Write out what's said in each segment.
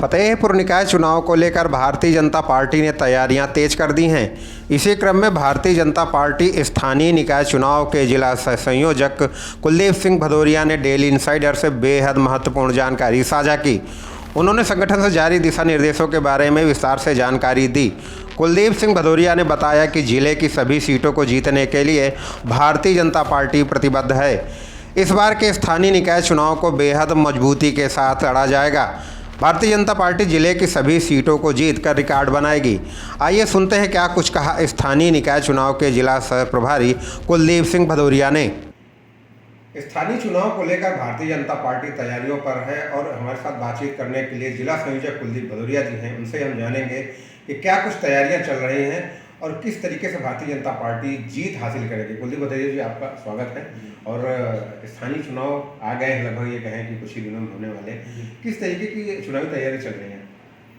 फतेहपुर निकाय चुनाव को लेकर भारतीय जनता पार्टी ने तैयारियां तेज कर दी हैं। इसी क्रम में भारतीय जनता पार्टी स्थानीय निकाय चुनाव के जिला संयोजक कुलदीप सिंह भदौरिया ने डेली इनसाइडर से बेहद महत्वपूर्ण जानकारी साझा की। उन्होंने संगठन से जारी दिशा निर्देशों के बारे में विस्तार से जानकारी दी। कुलदीप सिंह भदौरिया ने बताया कि जिले की सभी सीटों को जीतने के लिए भारतीय जनता पार्टी प्रतिबद्ध है। इस बार के स्थानीय निकाय चुनाव को बेहद मजबूती के साथ लड़ा जाएगा। भारतीय जनता पार्टी जिले की सभी सीटों को जीतकर रिकॉर्ड बनाएगी। आइए सुनते हैं क्या कुछ कहा स्थानीय निकाय चुनाव के जिला सह प्रभारी कुलदीप सिंह भदौरिया ने। स्थानीय चुनाव को लेकर भारतीय जनता पार्टी तैयारियों पर है और हमारे साथ बातचीत करने के लिए जिला संयोजक कुलदीप भदौरिया जी हैं। उनसे हम जानेंगे कि क्या कुछ तैयारियां चल रही हैं और किस तरीके से भारतीय जनता पार्टी जीत हासिल करेगी। कुलदीप भदौरिया जी, आपका स्वागत है। और स्थानीय चुनाव आ गए हैं, लगभग ये कहें कि कुछ ही दिनों में होने वाले, किस तरीके की चुनावी तैयारी चल रही है?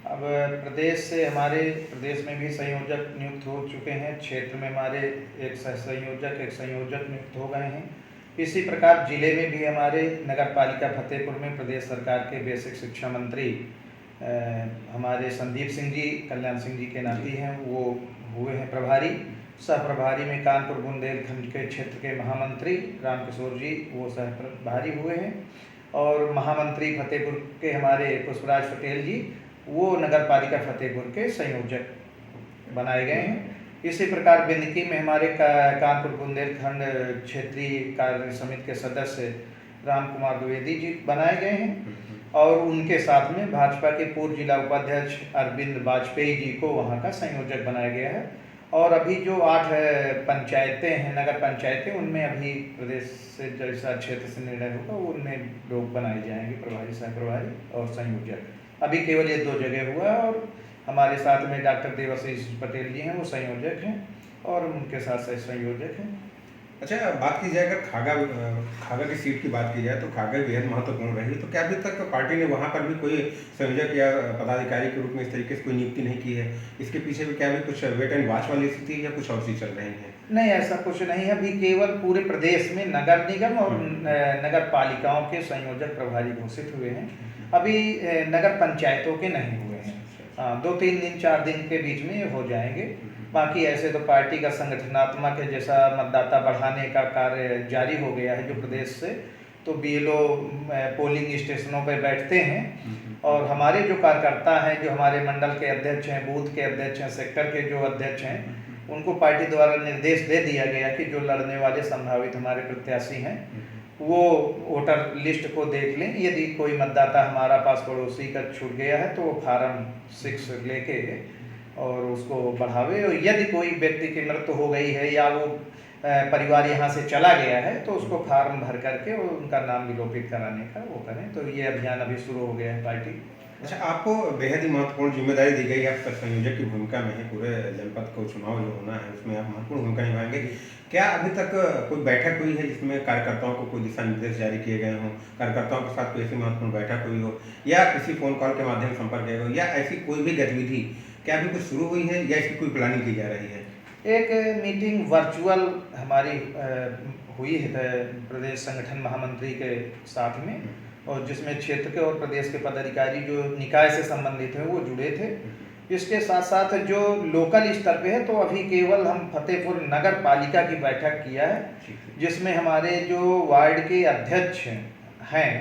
अब प्रदेश से हमारे प्रदेश में भी संयोजक नियुक्त हो चुके हैं। क्षेत्र में हमारे एक संयोजक नियुक्त हो गए हैं। इसी प्रकार जिले में भी हमारे नगर पालिका फतेहपुर में प्रदेश सरकार के बेसिक शिक्षा मंत्री हमारे संदीप सिंह जी, कल्याण सिंह जी के नाती हैं, वो हुए हैं प्रभारी। सह प्रभारी में कानपुर बुंदेलखंड के क्षेत्र के महामंत्री रामकिशोर जी, वो सह प्रभारी हुए हैं। और महामंत्री फतेहपुर के हमारे पुष्पराज पटेल जी, वो नगर पालिका फतेहपुर के संयोजक बनाए गए हैं। इसी प्रकार बिंदकी में हमारे कानपुर बुंदेलखंड क्षेत्रीय कार्य समिति के सदस्य राम कुमार द्विवेदी जी बनाए गए हैं। और उनके साथ में भाजपा के पूर्व जिला उपाध्यक्ष अरविंद वाजपेयी जी को वहाँ का संयोजक बनाया गया है। और अभी जो 8 पंचायतें हैं, नगर पंचायतें, उनमें अभी प्रदेश से जैसा क्षेत्र से निर्णय होगा उनमें लोग बनाए जाएंगे, प्रभारी, सह प्रभारी और संयोजक। अभी केवल ये 2 जगह हुआ है और हमारे साथ में डॉक्टर देवाशीष पटेल जी हैं, वो संयोजक हैं और उनके साथ संयोजक हैं। अच्छा, बात की जाए अगर खागा की सीट की बात की जाए तो खागा बेहद महत्वपूर्ण रही, तो क्या अभी तक पार्टी ने वहाँ पर भी कोई संयोजक या पदाधिकारी के रूप में इस तरीके से कोई नियुक्ति नहीं की है? इसके पीछे भी क्या भी कुछ वेट एंड वॉच वाली स्थिति या कुछ और चीज चल रही है? नहीं, ऐसा कुछ नहीं है। अभी केवल पूरे प्रदेश में नगर निगम और नगर पालिकाओं के संयोजक प्रभारी घोषित हुए हैं। अभी नगर पंचायतों के नहीं हुए हैं। 2-3 दिन 4 दिन के बीच में ये हो जाएंगे। बाकी ऐसे तो पार्टी का संगठनात्मक है, जैसा मतदाता बढ़ाने का कार्य जारी हो गया है जो प्रदेश से, तो बीएलओ पोलिंग स्टेशनों पर बैठते हैं और हमारे जो कार्यकर्ता हैं, जो हमारे मंडल के अध्यक्ष हैं, बूथ के अध्यक्ष हैं, सेक्टर के जो अध्यक्ष हैं, उनको पार्टी द्वारा निर्देश दे दिया गया कि जो लड़ने वाले संभावित हमारे प्रत्याशी हैं वो वोटर लिस्ट को देख लें। यदि कोई मतदाता हमारा पास पड़ोसी का छूट गया है तो वो फार्म 6 लेके और उसको बढ़ावे। और यदि कोई व्यक्ति की मृत्यु हो गई है या वो परिवार यहाँ से चला गया है तो उसको फार्म भर करके और उनका नाम विलोपित कराने का वो करें। तो ये अभियान अभी शुरू हो गया है पार्टी। अच्छा, आपको बेहद ही महत्वपूर्ण जिम्मेदारी दी गई है, आप संयोजक की भूमिका में है। पूरे जनपद को चुनाव जो होना है उसमें आप महत्वपूर्ण भूमिका निभाएंगे। क्या अभी तक कोई बैठक हुई है जिसमें कार्यकर्ताओं को कोई दिशा निर्देश जारी किए गए हों, कार्यकर्ताओं के साथ कोई ऐसी महत्वपूर्ण बैठक हुई हो या किसी फोन कॉल के माध्यम से संपर्क किया हो या ऐसी कोई भी गतिविधि क्या अभी कुछ शुरू हुई है या इसकी कोई प्लानिंग की जा रही है? एक मीटिंग वर्चुअल हमारी हुई है प्रदेश संगठन महामंत्री के साथ में, और जिसमें क्षेत्र के और प्रदेश के पदाधिकारी जो निकाय से संबंधित हैं वो जुड़े थे। इसके साथ साथ जो लोकल स्तर पे है तो अभी केवल हम फतेहपुर नगर पालिका की बैठक किया है, जिसमें हमारे जो वार्ड के अध्यक्ष हैं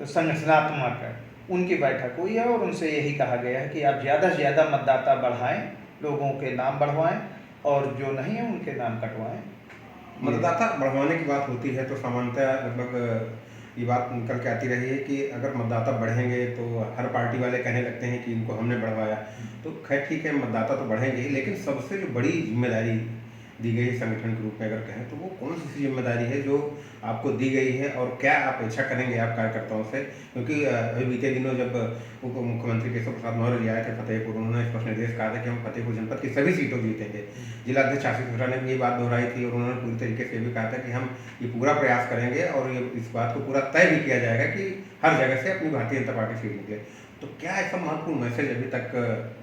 संगठनात्मक, उनकी बैठक हुई है और उनसे यही कहा गया है कि आप ज़्यादा से ज़्यादा मतदाता बढ़ाएं, लोगों के नाम बढ़वाएं और जो नहीं है उनके नाम कटवाएं। मतदाता बढ़वाने की बात होती है तो सामान्यतः लगभग ये बात निकल के आती रही है कि अगर मतदाता बढ़ेंगे तो हर पार्टी वाले कहने लगते हैं कि इनको हमने बढ़वाया। तो खैर ठीक है, मतदाता तो बढ़ेंगे ही, लेकिन सबसे जो बड़ी जिम्मेदारी दी गई है संगठन के रूप में अगर कहें तो वो कौन सी जिम्मेदारी है जो आपको दी गई है और क्या आप इच्छा करेंगे आप कार्यकर्ताओं से? क्योंकि अभी बीते दिनों जब उप मुख्यमंत्री केशव प्रसाद मौर्य जी आए थे फतेहपुर, उन्होंने स्पष्ट निर्देश कहा था कि हम फतेहपुर जनपद की सभी सीटों जीतेंगे। जिलाध्यक्ष आशीष मिश्रा ने भी ये बात दोहराई थी और उन्होंने पूरी तरीके से भी कहा था कि हम ये पूरा प्रयास करेंगे और ये इस बात को पूरा तय भी किया जाएगा कि हर जगह से अपनी भारतीय जनता पार्टी सीट निकले। तो क्या ऐसा महत्वपूर्ण मैसेज अभी तक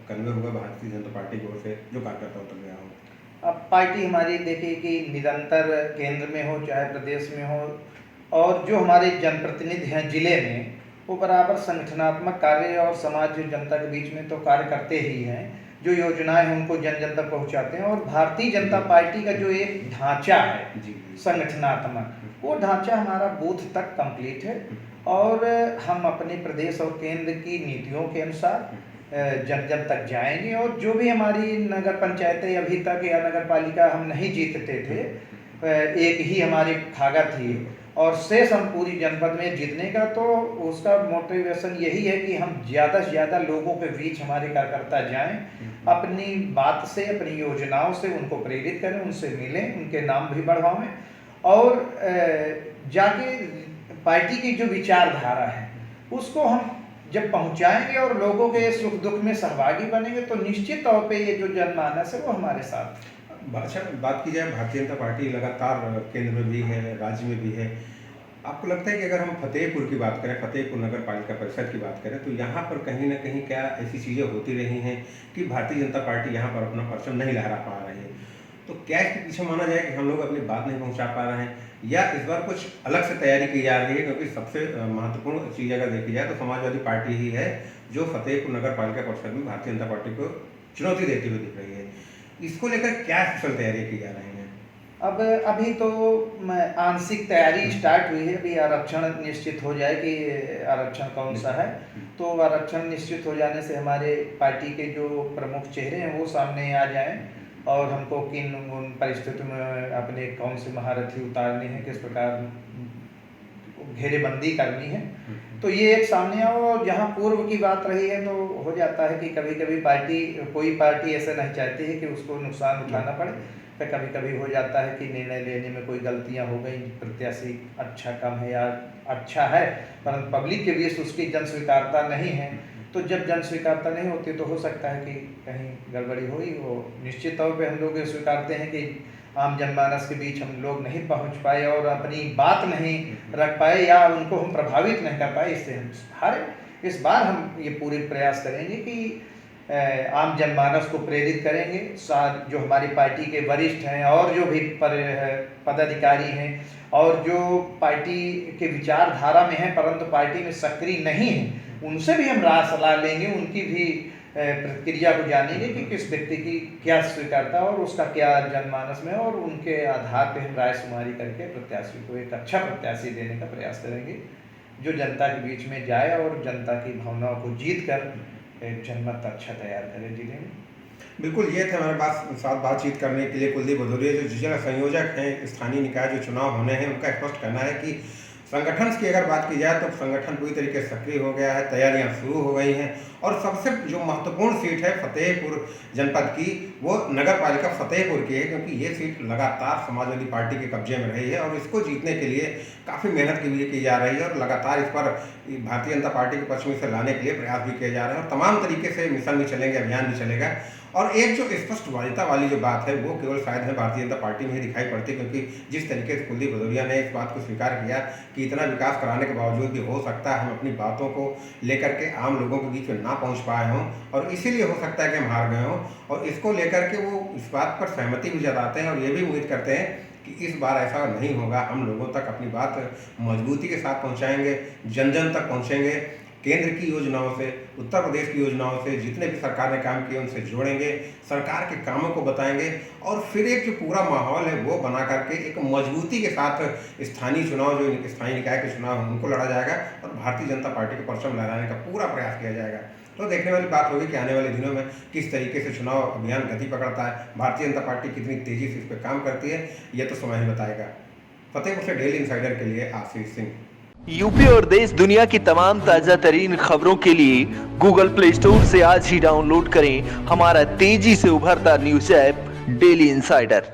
कन्वे हुआ भारतीय जनता पार्टी की ओर से जो कार्यकर्ताओं तक गया हो? अब पार्टी हमारी देखिए कि निरंतर केंद्र में हो चाहे प्रदेश में हो, और जो हमारे जनप्रतिनिधि हैं जिले में वो बराबर संगठनात्मक कार्य और समाज जनता के बीच में तो कार्य करते ही हैं, जो योजनाएं हैं उनको जन जन तक पहुंचाते हैं। और भारतीय जनता पार्टी का जो एक ढांचा है संगठनात्मक, वो ढांचा हमारा बूथ तक कंप्लीट है और हम अपने प्रदेश और केंद्र की नीतियों के अनुसार जन जन तक जाएंगे। और जो भी हमारी नगर पंचायतें अभी तक या नगर पालिका हम नहीं जीतते थे, एक ही हमारी खागा थी और शेष हम पूरी जनपद में जीतने का, तो उसका मोटिवेशन यही है कि हम ज़्यादा से ज़्यादा लोगों के बीच हमारे कार्यकर्ता जाएं, अपनी बात से अपनी योजनाओं से उनको प्रेरित करें, उनसे मिलें, उनके नाम भी बढ़वाएं और जाके पार्टी की जो विचारधारा है उसको हम जब पहुंचाएंगे और लोगों के सुख दुख में सहभागी बनेंगे तो निश्चित तौर पे ये जो जनमानस है वो हमारे साथ। अच्छा, बात की जाए भारतीय जनता पार्टी लगातार केंद्र में भी है, राज्य में भी है। आपको लगता है कि अगर हम फतेहपुर की बात करें, फतेहपुर नगर पालिका परिषद की बात करें, तो यहाँ पर कहीं ना कहीं क्या ऐसी चीज़ें होती रही हैं कि भारतीय जनता पार्टी यहाँ पर अपना परचम नहीं लहरा पा रही है? तो क्या इसके पीछे माना जाए कि हम लोग अपनी बात नहीं पहुँचा पा रहे हैं, या इस बार कुछ अलग से तैयारी की जा रही है? क्योंकि सबसे महत्वपूर्ण चीज़ अगर देखी जाए तो समाजवादी पार्टी ही है जो फतेहपुर नगर पालिका परिषद में भारतीय जनता पार्टी को चुनौती देती हुई दिख रही है। इसको लेकर क्या स्पेशल तैयारी की जा रही है? अब अभी तो आंशिक तैयारी स्टार्ट हुई है। अभी आरक्षण निश्चित हो जाए कि आरक्षण कौन सा है, तो आरक्षण निश्चित हो जाने से हमारे पार्टी के जो प्रमुख चेहरे हैं वो सामने आ जाएं और हमको किन उन परिस्थितियों में अपने कौन से महारथी उतारने हैं, किस प्रकार घेरेबंदी करनी है, तो ये एक सामने आओ। और जहाँ पूर्व की बात रही है तो हो जाता है कि कभी कभी कोई पार्टी ऐसा नहीं चाहती है कि उसको नुकसान उठाना पड़े, तो कभी कभी हो जाता है कि निर्णय लेने में कोई गलतियां हो गई, प्रत्याशी अच्छा कम है या अच्छा है परंतु पब्लिक के बीच उसकी जन स्वीकारता नहीं है, तो जब जन स्वीकारता नहीं होती तो हो सकता है कि कहीं गड़बड़ी हुई। वो निश्चित तौर पे हम लोग ये स्वीकारते हैं कि आम जनमानस के बीच हम लोग नहीं पहुंच पाए और अपनी बात नहीं रख पाए या उनको हम प्रभावित नहीं कर पाए। इससे हम इस बार हम ये पूरे प्रयास करेंगे कि आम जनमानस को प्रेरित करेंगे, साथ जो हमारी पार्टी के वरिष्ठ हैं और जो भी पदाधिकारी हैं और जो पार्टी के विचारधारा में हैं परंतु पार्टी में सक्रिय नहीं हैं, उनसे भी हम राय सलाह लेंगे, उनकी भी प्रतिक्रिया को जानेंगे कि किस व्यक्ति की क्या स्वीकारता और उसका क्या जनमानस में, और उनके आधार पर हम राय शुमारी करके प्रत्याशी को एक अच्छा प्रत्याशी देने का प्रयास करेंगे जो जनता के बीच में जाए और जनता की भावनाओं को जीत कर एक जनमत अच्छा तैयार करे जिले में। बिल्कुल, ये थे हमारे साथ बातचीत करने के लिए कुलदीप भदौरिया, जो जिला संयोजक हैं स्थानीय निकाय जो चुनाव होने हैं उनका स्पष्ट कहना है कि संगठन की अगर बात की जाए तो संगठन पूरी तरीके से सक्रिय हो गया है, तैयारियां शुरू हो गई हैं और सबसे जो महत्वपूर्ण सीट है फतेहपुर जनपद की, वो नगर पालिका फतेहपुर की है, क्योंकि ये सीट लगातार समाजवादी पार्टी के कब्जे में रही है और इसको जीतने के लिए काफ़ी मेहनत की जा रही है और लगातार इस पर भारतीय जनता पार्टी के पक्ष में से लाने के लिए प्रयास भी किए जा रहे हैं और तमाम तरीके से मिशन भी चलेंगे, अभियान भी चलेगा। और एक जो स्पष्ट वादिता वाली जो बात है वो केवल शायद है भारतीय जनता पार्टी में ही दिखाई पड़ती है, क्योंकि जिस तरीके से कुलदीप भदौरिया ने इस बात को स्वीकार किया कि इतना विकास कराने के बावजूद भी हो सकता है हम अपनी बातों को लेकर के आम लोगों के बीच में ना पहुंच पाए हों और इसीलिए हो सकता है कि हम हार गए हों, और इसको लेकर के वो इस बात पर सहमति भी जताते हैं और ये भी उम्मीद करते हैं कि इस बार ऐसा नहीं होगा, हम लोगों तक अपनी बात मजबूती के साथ पहुँचाएँगे, जन जन तक पहुँचेंगे, केंद्र की योजनाओं से, उत्तर प्रदेश की योजनाओं से, जितने भी सरकार ने काम किए उनसे जोड़ेंगे, सरकार के कामों को बताएंगे और फिर एक जो पूरा माहौल है वो बना करके एक मजबूती के साथ स्थानीय चुनाव, जो स्थानीय निकाय के चुनाव हैं उनको लड़ा जाएगा और भारतीय जनता पार्टी के परचम लहराने का पूरा प्रयास किया जाएगा। तो देखने वाली बात होगी कि आने वाले दिनों में किस तरीके से चुनाव अभियान गति पकड़ता है, भारतीय जनता पार्टी कितनी तेज़ी से इस पर काम करती है, यह तो समय ही बताएगा। फतेहपुर से डेली इंसाइडर के लिए आशीष सिंह। यूपी और देश दुनिया की तमाम ताजा तरीन खबरों के लिए गूगल प्ले स्टोर से आज ही डाउनलोड करें हमारा तेजी से उभरता न्यूज ऐप डेली इंसाइडर।